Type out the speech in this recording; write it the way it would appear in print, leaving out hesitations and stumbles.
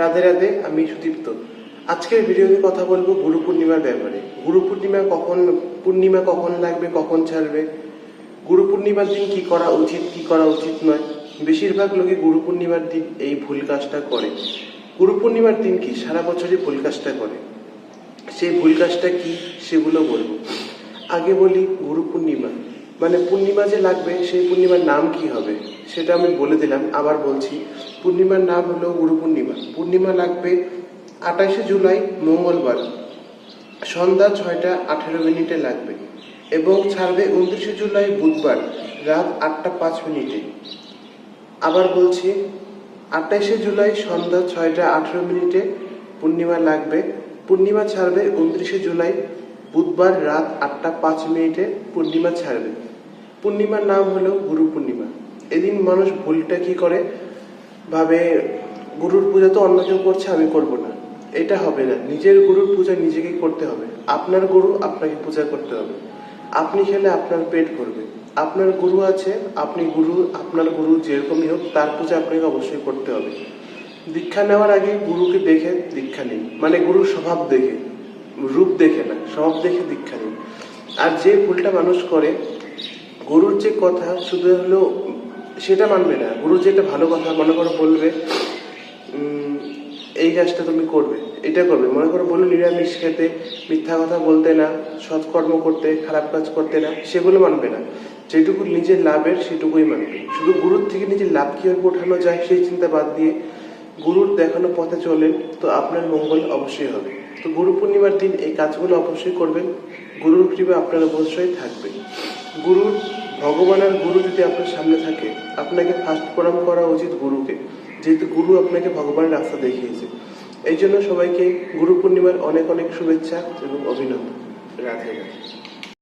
রাধে রাধে, আমি সুদীপ্ত। আজকের ভিডিওতে কথা বলবো গুরু পূর্ণিমার ব্যাপারে। গুরু পূর্ণিমা কখন লাগবে, কখন ছাড়বে, গুরু পূর্ণিমার দিন কি করা উচিত, কি করা উচিত নয়। বেশিরভাগ লোকে গুরু পূর্ণিমার দিন এই ভুল কাজটা করে। গুরু পূর্ণিমার দিন কি সারা বছরই ভুল কাজটা করে, সেই ভুল কাজটা কি সেগুলো বলবো। আগে বলি গুরু পূর্ণিমা মানে পূর্ণিমা যে লাগবে সেই পূর্ণিমার নাম কি হবে সেটা আমি বলে দিলাম। আবার বলছি, পূর্ণিমার নাম হলো গুরু পূর্ণিমা। পূর্ণিমা লাগবে 28শে জুলাই মঙ্গলবার সন্ধ্যা 6:18 লাগবে এবং ছাড়বে 29শে জুলাই বুধবার রাত 8:05। আবার বলছি, 28শে জুলাই সন্ধ্যা 6:18 পূর্ণিমা লাগবে। পূর্ণিমা ছাড়বে 29শে জুলাই বুধবার রাত 8:05 পূর্ণিমা ছাড়বে। পূর্ণিমার নাম হলো গুরু পূর্ণিমা। এদিন মানুষ ভুলটা কি করে, ভাবে গুরুর পূজা তো অন্য কেউ করছে, আমি করব না। এটা হবে না। নিজের গুরুর পূজা নিজেকেই করতে হবে। আপনার গুরু আপনাকে পূজা করতে হবে। আপনি খেলে আপনার পেট ভরবে। আপনার গুরু আছে, আপনার গুরু যেরকমই হোক তার পূজা আপনাকে অবশ্যই করতে হবে। দীক্ষা নেওয়ার আগে গুরুকে দেখে দীক্ষা নিন, মানে গুরুর স্বভাব দেখে, রূপ দেখে না, স্বভাব দেখে দীক্ষা নিন। আর যে ভুলটা মানুষ করে, গুরুর যে কথা শুধু হলো সেটা মানবে না। গুরু যেটা ভালো কথা মনে করো বলবে, এই কাজটা তুমি করবে, এটা করবে, মনে করো বললো নিরামিষ খেতে, মিথ্যা কথা বলতে না, সৎকর্ম করতে, খারাপ কাজ করতে না, সেগুলো মানবে না। যেটুকু নিজের লাভের সেটুকুই মানবে। শুধু গুরুর থেকে নিজের লাভ কিভাবে ওঠানো যায় সেই চিন্তা বাদ দিয়ে গুরুর দেখানো পথে চলেন, তো আপনার মঙ্গল অবশ্যই হবে। তো গুরু পূর্ণিমার দিন এই কাজগুলো অবশ্যই করবেন। গুরুর কৃপা আপনার অবশ্যই থাকবে। ভগবান আর গুরু যদি আপনার সামনে থাকে, আপনাকে ফার্স্ট প্রণাম করা উচিত গুরুকে, যেহেতু গুরু আপনাকে ভগবানের রাস্তা দেখিয়েছে। এই জন্য সবাইকে গুরু পূর্ণিমার অনেক অনেক শুভেচ্ছা এবং অভিনন্দন। রাধে রাধে।